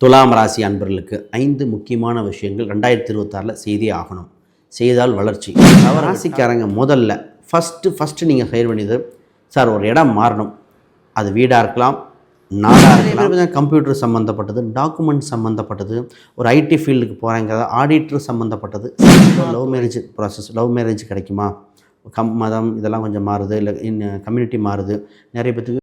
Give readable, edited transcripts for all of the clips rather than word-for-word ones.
துலாம் ராசி அன்பர்களுக்கு 5 முக்கியமான விஷயங்கள் 2026 செய்தே ஆகணும். செய்தால் வளர்ச்சி. ராசிக்காரங்க முதல்ல ஃபஸ்ட்டு நீங்கள் செய்ய வேண்டியது, சார் ஒரு இடம் மாறணும். அது வீடாக இருக்கலாம், நாடாக இருக்கலாம், கம்ப்யூட்டர் சம்மந்தப்பட்டது, டாக்குமெண்ட் சம்மந்தப்பட்டது, ஒரு ஐடி ஃபீல்டுக்கு போகிறாங்கிறத ஆடிட்டர் சம்மந்தப்பட்டது, love marriage process, love marriage கிடைக்குமா, மதம் இதெல்லாம் கொஞ்சம் மாறுது, இல்லை கம்யூனிட்டி மாறுது, நிறைய பேத்துக்கு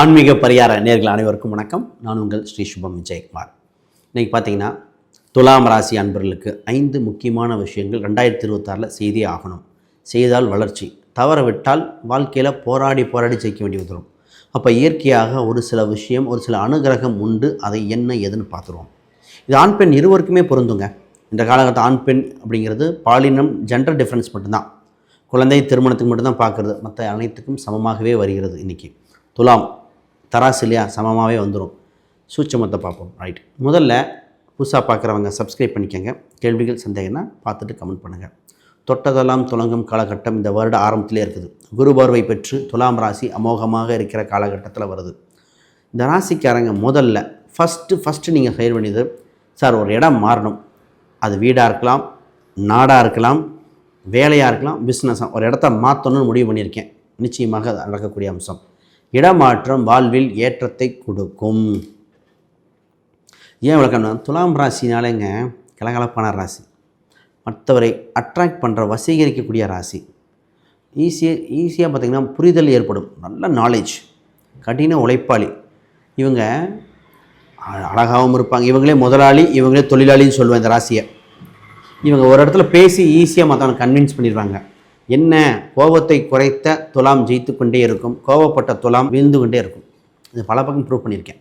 ஆன்மீக பரிகார நேர்கள் அனைவருக்கும் வணக்கம். நான் உங்கள் ஸ்ரீ சுபம் விஜயகுமார். இன்றைக்கி பார்த்தீங்கன்னா துலாம் ராசி அன்பர்களுக்கு 5 முக்கியமான விஷயங்கள் 2026 செய்தே ஆகணும். செய்தால் வளர்ச்சி. தவற விட்டால் வாழ்க்கையில் போராடி ஜெயிக்க வேண்டி வந்துடும். அப்போ இயற்கையாக ஒரு சில விஷயம், ஒரு சில அனுகிரகம் உண்டு. அதை என்ன எதுன்னு பார்த்துருவோம். இது ஆண் பெண் இருவருக்குமே பொருந்துங்க. இந்த காலகட்டம் ஆண் பெண் அப்படிங்கிறது பாலினம், ஜெண்டர் டிஃப்ரென்ஸ் மட்டும்தான். குழந்தை திருமணத்துக்கு மட்டும்தான் பார்க்குறது. மற்ற அனைத்துக்கும் சமமாகவே வருகிறது. இன்றைக்கி துலாம் தராசு இல்லையா, சமமாகவே வந்துடும். சூட்சமத்தை பார்ப்போம். ரைட், முதல்ல புதுசாக பார்க்குறவங்க சப்ஸ்கிரைப் பண்ணிக்கோங்க. கேள்விகள் சந்தேகம்னா பார்த்துட்டு கமெண்ட் பண்ணுங்கள். தொட்டதெல்லாம் துலங்கும் காலகட்டம் இந்த வருட ஆரம்பத்திலே இருக்குது. குரு பார்வை பெற்று துலாம் ராசி அமோகமாக இருக்கிற காலகட்டத்தில் வருது. இந்த ராசிக்காரங்க முதல்ல ஃபஸ்ட்டு நீங்கள் செய்ய வேண்டியது, சார் ஒரு இடம் மாறணும். அது வீடாக இருக்கலாம், நாடாக இருக்கலாம், வேலையாக இருக்கலாம், பிஸ்னஸாக ஒரு இடத்த மாற்றணும்னு முடிவு பண்ணியிருக்கேன். நிச்சயமாக அது நடக்கக்கூடிய அம்சம். இடமாற்றம் வாழ்வில் ஏற்றத்தை கொடுக்கும். ஏன் விளக்கணும்? துலாம் ராசினாலேங்க கலகலப்பான ராசி, மற்றவரை அட்ராக்ட் பண்ணுற வசீகரிக்கக்கூடிய ராசி. ஈஸியாக பார்த்திங்கன்னா புரிதல் ஏற்படும். நல்ல நாலேஜ், கடின உழைப்பாளி. இவங்க அழகாகவும் இருப்பாங்க. இவங்களே முதலாளி, இவங்களே தொழிலாளின்னு சொல்லுவேன் இந்த ராசியை. இவங்க ஒரு இடத்துல பேசி ஈஸியாக மற்றவங்க கன்வின்ஸ் பண்ணிடுவாங்க. என்ன, கோபத்தை குறைத்த துலாம் ஜெயித்து கொண்டே இருக்கும், கோபப்பட்ட துலாம் வீழ்ந்து கொண்டே இருக்கும். இது பல பக்கம் ப்ரூவ் பண்ணியிருக்கேன்.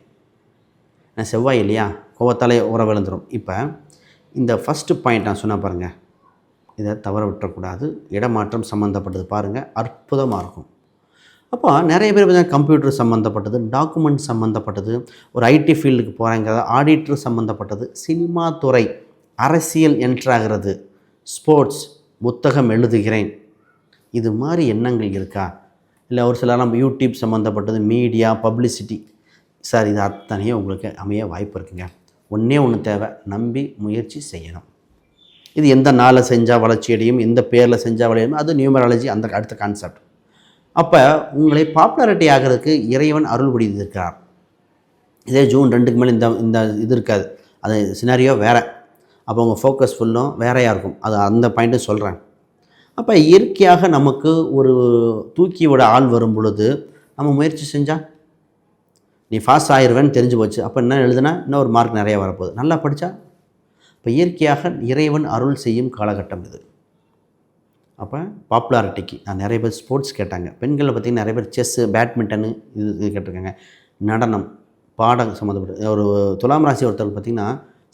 நான் செவ்வாய் இல்லையா, கோபத்தாலே உறவு விழுந்துடும். இப்போ இந்த ஃபஸ்ட்டு பாயிண்ட் நான் சொன்ன பாருங்கள், இதை தவற விட்டுறக்கூடாது. இடமாற்றம் சம்மந்தப்பட்டது பாருங்கள், அற்புதமாக இருக்கும். அப்போ நிறைய பேர் கம்ப்யூட்டர் சம்மந்தப்பட்டது, டாக்குமெண்ட் சம்மந்தப்பட்டது, ஒரு ஐடி ஃபீல்டுக்கு போகிறாங்கிறத ஆடிட்டர் சம்மந்தப்பட்டது, சினிமா துறை, அரசியல் என்ட்ராகிறது, ஸ்போர்ட்ஸ், புத்தகம் எழுதுகிறேன், இது மாதிரி எண்ணங்கள் இருக்கா? இல்லை ஒரு சில நம்ம யூடியூப் சம்மந்தப்பட்டது, மீடியா, பப்ளிசிட்டி, சார் இது அத்தனையும் உங்களுக்கு அமைய வாய்ப்பு இருக்குங்க. ஒன்றே ஒன்று தேவை, நம்பி முயற்சி செய்யணும். இது எந்த நாளில் செஞ்சால் வளர்ச்சி அடையும், எந்த பேரில் செஞ்சால் வளையும், அது நியூமராலஜி, அந்த அடுத்த கான்செப்ட். அப்போ உங்களை பாப்புலாரிட்டி ஆகிறதுக்கு இறைவன் அருள் புரிந்திருக்கிறார். இதே ஜூன் 2க்கு மேலே இந்த இது இருக்காது. அது சினாரியோ வேறு. அப்போ உங்கள் ஃபோக்கஸ் ஃபுல்லும் வேறையாக இருக்கும். அது அந்த பாயிண்ட்டும் சொல்கிறேன். அப்போ இயற்கையாக நமக்கு ஒரு தூக்கி விட ஆள் வரும் பொழுது நம்ம முயற்சி செஞ்சால் நீ ஃபாஸ்ட் ஆயிடுவேன்னு தெரிஞ்சு போச்சு. அப்போ என்ன எழுதுனா இன்னும் ஒரு மார்க் நிறையா வரப்போகுது. நல்லா படித்தா இப்போ இயற்கையாக இறைவன் அருள் செய்யும் காலகட்டம் இது. அப்போ பாப்புலாரிட்டிக்கு நான் நிறைய பேர் ஸ்போர்ட்ஸ் கேட்டாங்க. பெண்களை பார்த்திங்கன்னா நிறைய பேர் செஸ்ஸு, பேட்மிண்டனு இது கேட்டிருக்காங்க. நடனம், பாடம் சம்மந்தப்பட்ட ஒரு துலாம் ராசி ஒருத்தர் பார்த்திங்கன்னா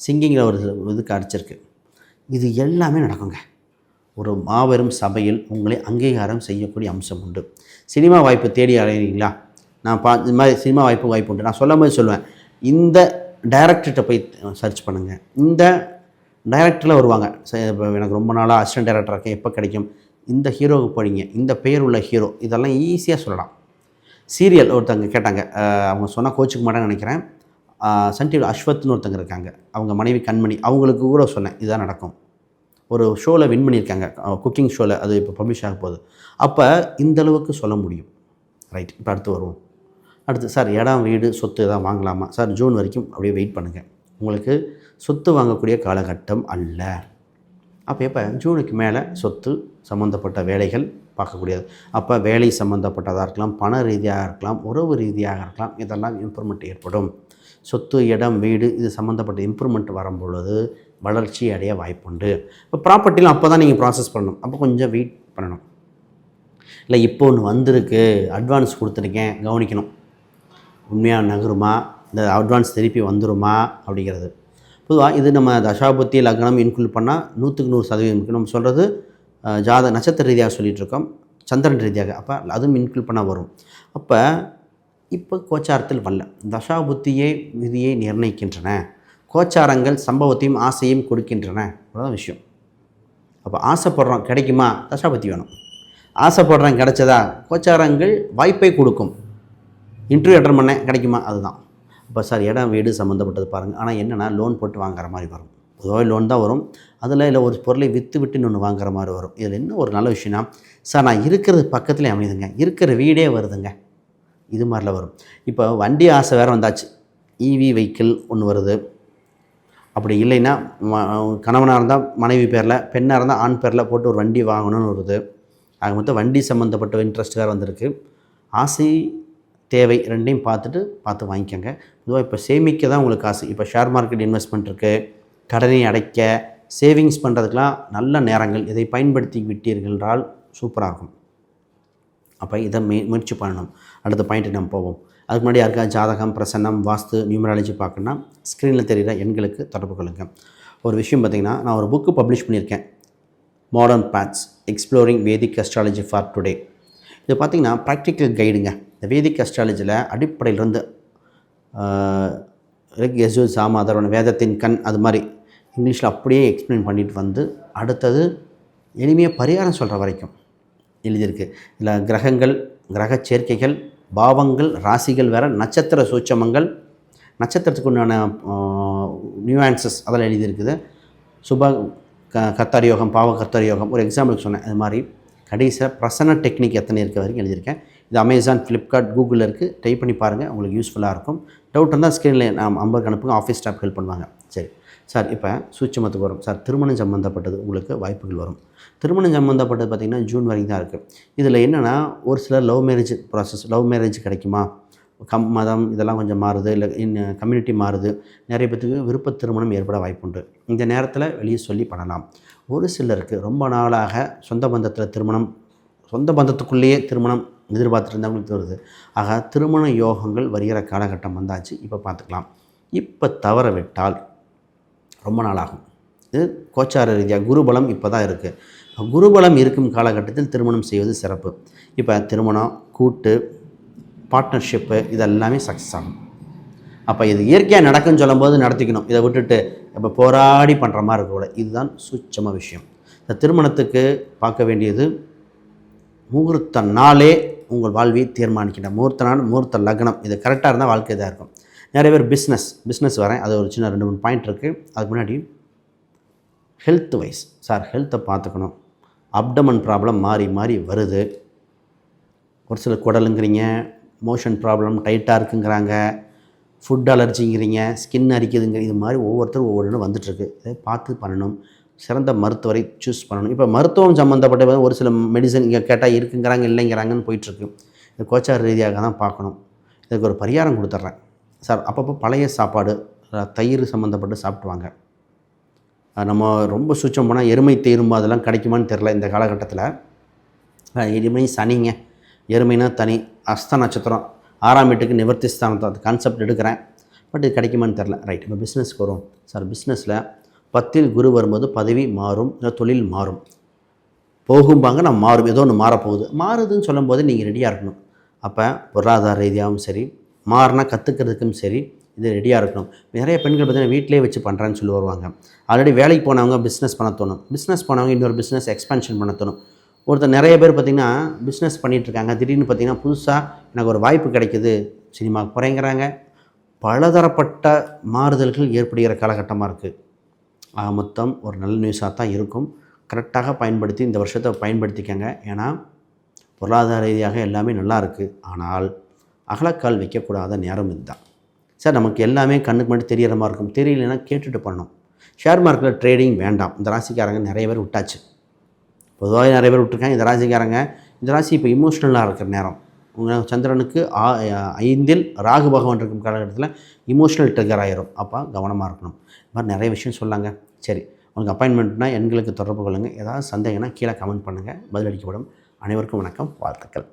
சிங்கிங்கில் ஒரு இதுக்கு அடிச்சிருக்கு. இது எல்லாமே நடக்குங்க. ஒரு மாபெரும் சபையில் உங்களை அங்கீகாரம் செய்யக்கூடிய அம்சம் உண்டு. சினிமா வாய்ப்பு தேடி அலைகிறீங்களா? நான் இது மாதிரி சினிமா வாய்ப்பு உண்டு. நான் சொல்லும் போது சொல்லுவேன், இந்த டைரக்டர்கிட்ட போய் சர்ச் பண்ணுங்கள். இந்த டைரக்டரில் வருவாங்க. இப்போ எனக்கு ரொம்ப நாளாக அசிஸ்டன்ட் டைரக்டர் இருக்கேன், எப்போ கிடைக்கும், இந்த ஹீரோவுக்கு போனீங்க, இந்த பெயர் உள்ள ஹீரோ, இதெல்லாம் ஈஸியாக சொல்லலாம். சீரியல் ஒருத்தங்க கேட்டாங்க, அவங்க சொன்னால் கோச்சுக்க மாட்டாங்கன்னு நினைக்கிறேன். சன் டிவி அஸ்வத்னு ஒருத்தங்க இருக்காங்க, அவங்க மனைவி கண்மணி, அவங்களுக்கு கூட சொன்னேன் இதுதான் நடக்கும். ஒரு ஷோவில் வின் பண்ணியிருக்காங்க, குக்கிங் ஷோவில், அது இப்போ பப்ளிஷ் ஆக போகுது. அப்போ இந்தளவுக்கு சொல்ல முடியும். ரைட், இப்போ அடுத்து வருவோம். அடுத்து, சார் இடம், வீடு, சொத்து எதாவது வாங்கலாமா? சார் ஜூன் வரைக்கும் அப்படியே வெயிட் பண்ணுங்கள். உங்களுக்கு சொத்து வாங்கக்கூடிய காலகட்டம் அல்ல. அப்போ எப்போ ஜூனுக்கு மேலே சொத்து சம்மந்தப்பட்ட வேலைகள் பார்க்கக்கூடியது. அப்போ வேலை சம்மந்தப்பட்டதாக இருக்கலாம், பண ரீதியாக இருக்கலாம், உறவு ரீதியாக இருக்கலாம், இதெல்லாம் இம்ப்ரூவ்மெண்ட் ஏற்படும். சொத்து, இடம், வீடு இது சம்மந்தப்பட்ட இம்ப்ரூவ்மெண்ட் வரும்பொழுது வளர்ச்சி அடைய வாய்ப்புண்டு. இப்போ ப்ராப்பர்ட்டிலாம் அப்போ தான் நீங்கள் ப்ராசஸ் பண்ணணும். அப்போ கொஞ்சம் வெயிட் பண்ணணும். இல்லை இப்போ ஒன்று வந்திருக்கு, அட்வான்ஸ் கொடுத்துருக்கேன், கவனிக்கணும். உண்மையாக நகருமா, இந்த அட்வான்ஸ் திருப்பி வந்துருமா அப்படிங்கிறது. பொதுவாக இது நம்ம தசாபுத்தி லக்னம் இன்க்ளூட் பண்ணால் 100க்கு 100% நம்ம சொல்கிறது நட்சத்திர ரீதியாக சொல்லிகிட்ருக்கோம், சந்திரன் ரீதியாக. அப்போ அதுவும் இன்க்ளூட் பண்ணால் வரும். அப்போ இப்போ கோச்சாரத்தில் வரல. தசாபுத்தியே விதியை நிர்ணயிக்கின்றன. கோச்சாரங்கள் சம்பவத்தையும் ஆசையும் கொடுக்கின்றன. அவ்வளோதான் விஷயம். அப்போ ஆசைப்படுறோம் கிடைக்குமா? தசாபுத்தி வேணும். ஆசைப்படுறோம் கிடைச்சதா? கோச்சாரங்கள் வாய்ப்பை கொடுக்கும். இன்டர்வியூ அட்டன் பண்ணேன் கிடைக்குமா? அதுதான். இப்போ சார் இடம் வீடு சம்மந்தப்பட்டது பாருங்கள். ஆனால் என்னென்னா லோன் போட்டு வாங்குற மாதிரி வரும். பொதுவாக லோன் தான் வரும். அதில் இல்லை ஒரு பொருளை விற்று விட்டு இன்னொன்று வாங்குற மாதிரி வரும். இதில் என்ன ஒரு நல்ல விஷயம்னா, சார் நான் இருக்கிறது பக்கத்துலேயே அமையுதுங்க, இருக்கிற வீடே வருதுங்க, இது மாதிரிலாம் வரும். இப்போ வண்டி ஆசை வேறு வந்தாச்சு. இவி வெஹிக்கிள் ஒன்று வருது. அப்படி இல்லைன்னா கணவனாக இருந்தால் மனைவி பேரில், பெண்ணாக இருந்தால் ஆண் பேரில் போட்டு ஒரு வண்டி வாங்கணும்னு வருது. ஆக மொத்தம் வண்டி சம்மந்தப்பட்ட இன்ட்ரெஸ்ட் வேறு வந்திருக்கு. ஆசை தேவை ரெண்டையும் பார்த்து வாங்கிக்கோங்க. பொதுவாக இப்போ சேமிக்க தான் உங்களுக்கு ஆசை. இப்போ ஷேர் மார்க்கெட் இன்வெஸ்ட்மெண்ட் இருக்குது, கடனை அடைக்க, சேவிங்ஸ் பண்ணுறதுக்கெலாம் நல்ல நேரங்கள். இதை பயன்படுத்தி விட்டீர்கள் என்றால் சூப்பராக இருக்கும். அப்போ இதை முயற்சி பண்ணணும். அடுத்த பாயிண்ட்டு நம்ம போவோம். அதுக்கு முன்னாடி யாருக்கா ஜாதகம், பிரசன்னம், வாஸ்து, நியூமராலஜி பார்க்கணுன்னா ஸ்க்ரீனில் தெரிகிற எண்களுக்கு தொடர்பு கொள்ளுங்கள். ஒரு விஷயம் பார்த்திங்கன்னா, நான் ஒரு புக்கு பப்ளிஷ் பண்ணியிருக்கேன், modern paths exploring Vedic astrology for today. இது பார்த்திங்கன்னா ப்ராக்டிக்கல் கைடுங்க. இந்த வேதிக் அஸ்ட்ராலஜியில் அடிப்படையிலிருந்து யசு சாம அதரோட வேதத்தின் கண் அது மாதிரி இங்கிலீஷில் அப்படியே எக்ஸ்பிளைன் பண்ணிட்டு வந்து அடுத்தது எளிமையாக பரிகாரம் சொல்கிற வரைக்கும் எழுதியிருக்கு. இதில் கிரகங்கள், கிரக சேர்க்கைகள், பாவங்கள், ராசிகள் வேறு, நட்சத்திர சூட்சமங்கள், நட்சத்திரத்துக்கு உண்டான நியூஆன்சஸ் அதெல்லாம் எழுதியிருக்குது. சுப கர்த்தார யோகம், பாவ கர்த்தார யோகம் ஒரு எக்ஸாம்பிளுக்கு சொன்னேன். அது மாதிரி கடைசியாக பிரசன்ன டெக்னிக் எத்தனை இருக்க வரைக்கும் எழுதியிருக்கேன். இது அமேசான், ஃப்ளிப்கார்ட், கூகுளில் இருக்குது. டைப் பண்ணி பாருங்கள், உங்களுக்கு யூஸ்ஃபுல்லாக இருக்கும். டவுட் இருந்தால் ஸ்க்ரீனில் நான் நம்பருக்கு அனுப்புங்க, ஆஃபீஸ் ஸ்டாஃப் ஹெல்ப் பண்ணுவாங்க. சரி சார், இப்போ சூட்சமத்துக்கு வரும். சார் திருமணம் சம்மந்தப்பட்டது உங்களுக்கு வாய்ப்புகள் வரும். திருமணம் சம்மந்தப்பட்டது பார்த்திங்கன்னா ஜூன் வரைக்கும் தான் இருக்குது. இதில் என்னென்னா ஒரு சிலர் love marriage process, love marriage கிடைக்குமா, மதம் இதெல்லாம் கொஞ்சம் மாறுது, இல்லை கம்யூனிட்டி மாறுது, நிறைய பேத்துக்கு விருப்ப திருமணம் ஏற்பட வாய்ப்புண்டு. இந்த நேரத்தில் வெளியே சொல்லி பண்ணலாம். ஒரு சிலருக்கு ரொம்ப நாளாக சொந்த பந்தத்தில் திருமணம், சொந்த பந்தத்துக்குள்ளேயே திருமணம் எதிர்பார்த்துட்டு இருந்தவங்களுக்கு வருது. ஆக திருமண யோகங்கள் வருகிற காலகட்டம் வந்தாச்சு. இப்போ பார்த்துக்கலாம். இப்போ தவற விட்டால் ரொம்ப நாளாகும். இது கோச்சார ரீதியாக குருபலம் இப்போ தான் இருக்குது. குருபலம் இருக்கும் காலகட்டத்தில் திருமணம் செய்வது சிறப்பு. இப்போ திருமணம், கூட்டு, பார்ட்னர்ஷிப்பு இதெல்லாமே சக்ஸஸ் ஆகும். அப்போ இது இயற்கையாக நடக்குன்னு சொல்லும்போது நடத்திக்கணும். இதை விட்டுட்டு இப்போ போராடி பண்ணுற மாதிரி இருக்கக்கூடாது. இதுதான் சூட்சம விஷயம். இந்த திருமணத்துக்கு பார்க்க வேண்டியது முகூர்த்த நாளே உங்கள் வாழ்வை தீர்மானிக்கின்ற முகூர்த்த நாள், முகூர்த்த லக்னம். இது கரெக்டாக இருந்தால் வாழ்க்கை இதாக இருக்கும். நிறைய பேர் பிஸ்னஸ் வரேன், அது ஒரு சின்ன 2-3 பாயிண்ட் இருக்குது. அதுக்கு முன்னாடி ஹெல்த் வைஸ், சார் ஹெல்த்தை பார்த்துக்கணும். அப்டமன் ப்ராப்ளம் மாறி வருது. ஒரு சில குடலுங்கிறீங்க, மோஷன் ப்ராப்ளம் டைட்டாக இருக்குங்கிறாங்க, ஃபுட் அலர்ஜிங்கிறீங்க, ஸ்கின் அரிக்குதுங்க. இது மாதிரி ஒவ்வொருத்தரும் ஒவ்வொன்று வந்துட்டுருக்கு. இதை பார்த்து பண்ணணும். சிறந்த மருத்துவரை சூஸ் பண்ணணும். இப்போ மருத்துவம் சம்மந்தப்பட்ட ஒரு சில மெடிசன் இங்கே கேட்டால் இருக்குங்கிறாங்க, இல்லைங்கிறாங்கன்னு போயிட்டுருக்கு. இது கோச்சார ரீதியாக தான் பார்க்கணும். இதுக்கு ஒரு பரிகாரம் கொடுத்துட்றேன். சார் அப்பப்போ பழைய சாப்பாடு, தயிர் சம்மந்தப்பட்டு சாப்பிட்டுவாங்க. நம்ம ரொம்ப சூச்சம் போனால் எருமை தேரும்பு அதெல்லாம் கிடைக்குமான்னு தெரில இந்த காலகட்டத்தில். எருமை சனிங்க, எருமைனா தனி, அஸ்த நட்சத்திரம் 6ஆம் வீட்டுக்கு நிவர்த்தி ஸ்தானத்தை அது கான்செப்ட் எடுக்கிறேன். பட் இது கிடைக்குமான்னு தெரில. ரைட், இப்போ பிஸ்னஸ்க்கு வரும். சார் பிஸ்னஸில் 10ல் குரு வரும்போது பதவி மாறும், இல்லை தொழில் மாறும். போகும்பாங்க, நான் மாறும், ஏதோ ஒன்று மாறப்போகுது. மாறுதுன்னு சொல்லும் போது நீங்கள் ரெடியாக இருக்கணும். அப்போ பொருளாதார ரீதியாகவும் சரி, மாறினா கற்றுக்கிறதுக்கும் சரி, இது ரெடியாக இருக்கணும். நிறைய பெண்கள் பார்த்திங்கன்னா வீட்டிலே வச்சு பண்ணுறேன்னு சொல்லி வருவாங்க. ஆல்ரெடி வேலைக்கு போனவங்க பிஸ்னஸ் பண்ண தோணும், பிஸ்னஸ் போனவங்க இன்னொரு பிஸ்னஸ் எக்ஸ்பென்ஷன் பண்ண தோணும். ஒருத்தர் நிறைய பேர் பார்த்திங்கன்னா பிஸ்னஸ் பண்ணிகிட்ருக்காங்க, திடீர்னு பார்த்திங்கன்னா புதுசாக எனக்கு ஒரு வாய்ப்பு கிடைக்குது, சினிமாவுக்கு போகிறேங்கிறாங்க. பலதரப்பட்ட மாறுதல்கள் ஏற்படுகிற காலகட்டமாக இருக்குது. மொத்தம் ஒரு நல்ல நியூஸாக தான் இருக்கும். கரெக்டாக பயன்படுத்தி இந்த வருஷத்தை பயன்படுத்திக்கங்க. ஏன்னா பொருளாதார ரீதியாக எல்லாமே நல்லா இருக்குது. ஆனால் அகலக்கால் வைக்கக்கூடாத நேரம் இதுதான். சார் நமக்கு எல்லாமே கண்ணுக்கு மட்டும் தெரியற மாதிரி இருக்கும், தெரியலன்னா கேட்டுட்டு பண்ணணும். ஷேர் மார்க்கெட்டில் ட்ரேடிங் வேண்டாம். இந்த ராசிக்காரங்க நிறைய பேர் விட்டாச்சு. பொதுவாக நிறைய பேர் விட்டுருக்காங்க. இந்த ராசிக்காரங்க, இந்த ராசி இப்போ இமோஷ்னலாக இருக்கிற நேரம். உங்கள் சந்திரனுக்கு 5ல் ராகு பகவான் இருக்கும் காலகட்டத்தில் இமோஷ்னல் ட்ரிகர் ஆகிரும். அப்போ கவனமாக இருக்கணும். இது மாதிரி நிறைய விஷயம் சொல்லாங்க. சரி, உங்களுக்கு அப்பாயின்மெண்ட்னா எண்களுக்கு தொடர்பு கொள்ளுங்கள். ஏதாவது சந்தேகம்னா கீழே கமெண்ட் பண்ணுங்கள், பதிலளிக்கப்படும். அனைவருக்கும் வணக்கம், வாழ்த்துக்கள்.